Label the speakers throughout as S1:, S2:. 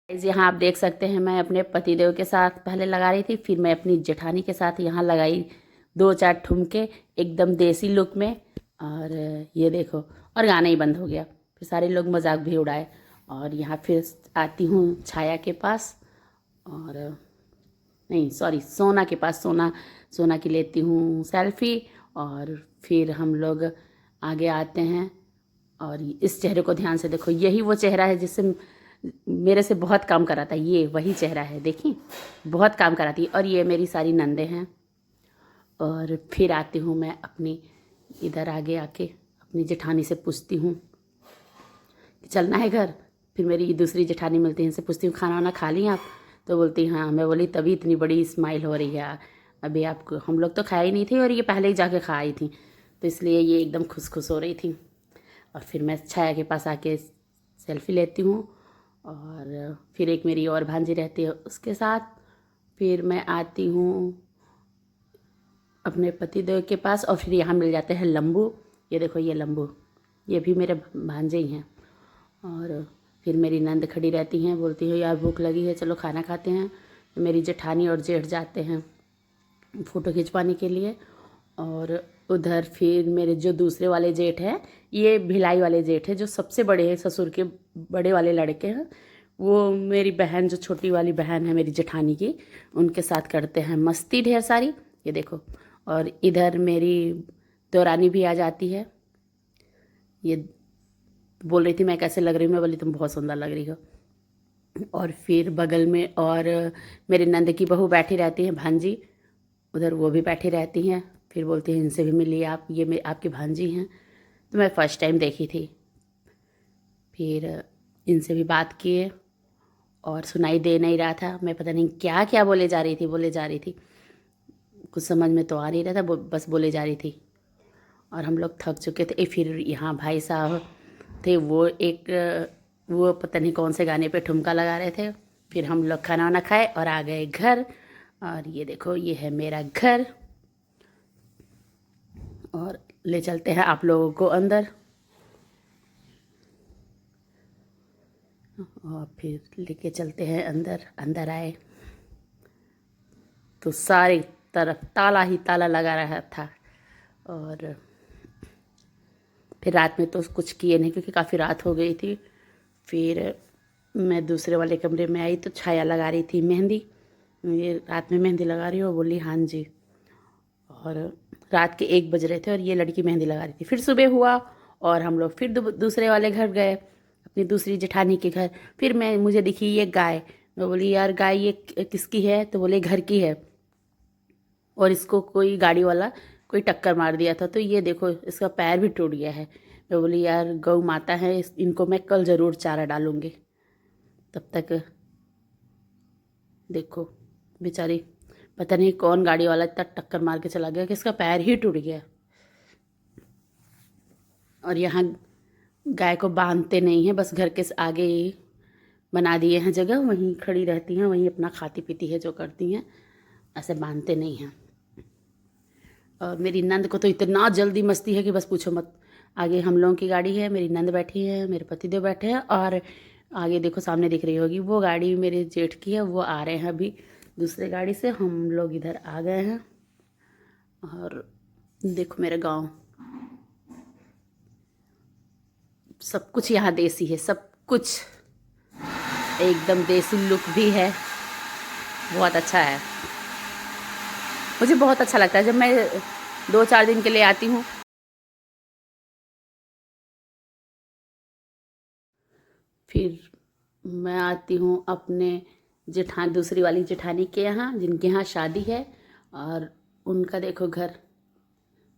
S1: यहाँ आप देख सकते हैं मैं अपने पतिदेव के साथ पहले लगा रही थी, फिर मैं अपनी जेठानी के साथ यहाँ लगाई 2-4 ठुमके एकदम देसी लुक में। और ये देखो, और गाना ही बंद हो गया। फिर सारे लोग मजाक भी उड़ाए। और यहाँ फिर आती हूँ छाया के पास, और नहीं सॉरी सोना के पास। सोना की लेती हूँ सेल्फी। और फिर हम लोग आगे आते हैं। और इस चेहरे को ध्यान से देखो, यही वो चेहरा है जिससे मेरे से बहुत काम कराता है। ये वही चेहरा है, देखिए बहुत काम कराती है। और ये मेरी सारी नंदे हैं। और फिर आती हूँ मैं अपनी इधर आगे आके अपनी जेठानी से पूछती हूँ कि चलना है घर। फिर मेरी दूसरी जेठानी मिलती है, इनसे पूछती हूँ खाना वाना खा ली आप? तो बोलती हाँ। मैं बोली तभी इतनी बड़ी स्माइल हो रही है। अभी आपको हम लोग तो खाए ही नहीं थे और ये पहले ही जाके खा आई थी, तो इसलिए ये एकदम खुश खुश हो रही थी। और फिर मैं छाया के पास आके सेल्फी लेती हूँ। और फिर एक मेरी और भांजी रहती है उसके साथ। फिर मैं आती हूँ अपने पतिदेव के पास। और फिर यहाँ मिल जाते हैं लंबू। ये देखो ये लंबू, ये भी मेरे भांजे ही हैं। और फिर मेरी नंद खड़ी रहती हैं, बोलती है यार भूख लगी है चलो खाना खाते हैं। तो मेरी जेठानी और जेठ जाते हैं फ़ोटो खिंचवाने के लिए। और उधर फिर मेरे जो दूसरे वाले जेठ हैं, ये भिलाई वाले जेठ हैं जो सबसे बड़े हैं, ससुर के बड़े वाले लड़के हैं। वो मेरी बहन, जो छोटी वाली बहन है मेरी जेठानी की, उनके साथ करते हैं मस्ती ढेर सारी। ये देखो। और इधर मेरी देवरानी भी आ जाती है। ये बोल रही थी मैं कैसे लग रही हूँ, मैं बोली तुम बहुत सुंदर लग रही हो। और फिर बगल में और मेरे नंद की बहू बैठी रहती है भांजी, उधर वो भी बैठी रहती हैं। फिर बोलती हैं इनसे भी मिलिए आप, ये आपकी भांजी हैं। तो मैं फ़र्स्ट टाइम देखी थी। फिर इनसे भी बात किए। और सुनाई दे नहीं रहा था, मैं पता नहीं क्या क्या बोले जा रही थी। कुछ समझ में तो आ नहीं रहा था, बस बोले जा रही थी। और हम लोग थक चुके थे। फिर यहाँ भाई साहब थे, वो पता नहीं कौन से गाने पे ठुमका लगा रहे थे। फिर हम लोग खाना वाना खाए और आ गए घर। और ये देखो ये है मेरा घर। और ले चलते हैं आप लोगों को अंदर। और फिर लेके चलते हैं अंदर। अंदर आए तो सारी तरफ ताला ही ताला लगा रहा था। और फिर रात में तो कुछ किए नहीं क्योंकि काफ़ी रात हो गई थी। फिर मैं दूसरे वाले कमरे में आई तो छाया लगा रही थी मेहंदी। ये रात में मेहंदी लगा रही हो? बोली हाँ जी। और रात के 1 बज रहे थे और ये लड़की मेहंदी लगा रही थी। फिर सुबह हुआ और हम लोग फिर दूसरे वाले घर गए, अपनी दूसरी जेठानी के घर। फिर मुझे दिखी ये गाय। मैं बोली यार गाय ये किसकी है? तो बोले घर की है, और इसको कोई गाड़ी वाला कोई टक्कर मार दिया था, तो ये देखो इसका पैर भी टूट गया है। मैं बोली यार गौ माता है, इनको मैं कल ज़रूर चारा डालूँगी। तब तक देखो बेचारी, पता नहीं कौन गाड़ी वाला इतना टक्कर मार के चला गया कि इसका पैर ही टूट गया। और यहाँ गाय को बांधते नहीं हैं, बस घर के आगे ही बना दिए हैं जगह, वहीं खड़ी रहती हैं, वहीं अपना खाती पीती है जो करती हैं, ऐसे बांधते नहीं हैं। और मेरी नंद को तो इतना जल्दी मस्ती है कि बस पूछो मत। आगे हम लोगों की गाड़ी है, मेरी नंद बैठी है, मेरे पतिदेव बैठे हैं। और आगे देखो सामने दिख रही होगी वो गाड़ी मेरे जेठ की है, वो आ रहे हैं अभी दूसरे गाड़ी से। हम लोग इधर आ गए हैं। और देखो मेरा गांव, सब कुछ यहाँ देसी है, सब कुछ एकदम देसी लुक भी है। बहुत अच्छा है, मुझे बहुत अच्छा लगता है जब मैं 2-4 दिन के लिए आती हूँ। फिर मैं आती हूँ अपने दूसरी वाली जेठानी के यहाँ, जिनके यहाँ शादी है। और उनका देखो घर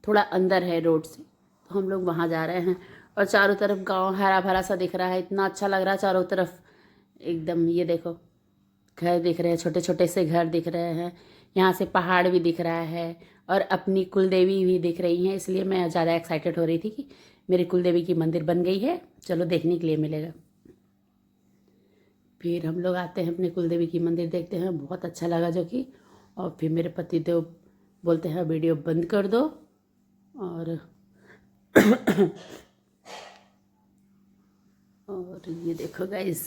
S1: थोड़ा अंदर है रोड से, तो हम लोग वहाँ जा रहे हैं। और चारों तरफ गांव हरा भरा सा दिख रहा है, इतना अच्छा लग रहा है चारों तरफ एकदम। ये देखो घर दिख रहे हैं, छोटे छोटे से घर दिख रहे हैं, यहाँ से पहाड़ भी दिख रहा है और अपनी कुलदेवी भी दिख रही हैं। इसलिए मैं ज़्यादा एक्साइटेड हो रही थी कि मेरी कुलदेवी की मंदिर बन गई है, चलो देखने के लिए मिलेगा। फिर हम लोग आते हैं अपने कुलदेवी की मंदिर, देखते हैं, बहुत अच्छा लगा जो कि। और फिर मेरे पति देव बोलते हैं वीडियो बंद कर दो। और और ये देखो गाइस,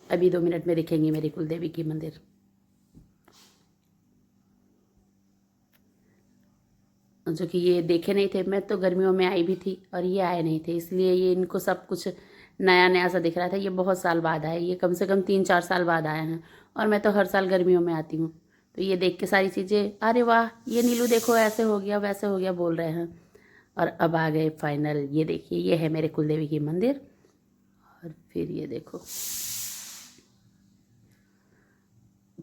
S1: अभी 2 मिनट में दिखेंगी मेरी कुलदेवी की मंदिर। जो कि ये देखे नहीं थे, मैं तो गर्मियों में आई भी थी और ये आए नहीं थे, इसलिए ये इनको सब कुछ नया नया सा दिख रहा था। ये बहुत साल बाद आए, ये कम से कम 3-4 साल बाद आए हैं, और मैं तो हर साल गर्मियों में आती हूँ। तो ये देख के सारी चीज़ें, अरे वाह ये नीलू देखो ऐसे हो गया वैसे हो गया बोल रहे हैं। और अब आ गए फाइनल। ये देखिए, ये है मेरे कुलदेवी की मंदिर। और फिर ये देखो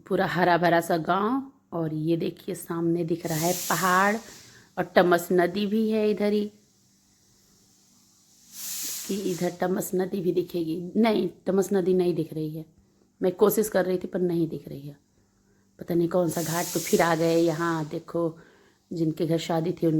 S1: पूरा हरा भरा सा गांव, और ये देखिए सामने दिख रहा है पहाड़, और टमस नदी भी है इधर ही, कि इधर टमस नदी भी दिखेगी। नहीं, टमस नदी नहीं दिख रही है, मैं कोशिश कर रही थी पर नहीं दिख रही है। पता नहीं कौन सा घाट। तो फिर आ गए यहाँ, देखो जिनके घर शादी थी उन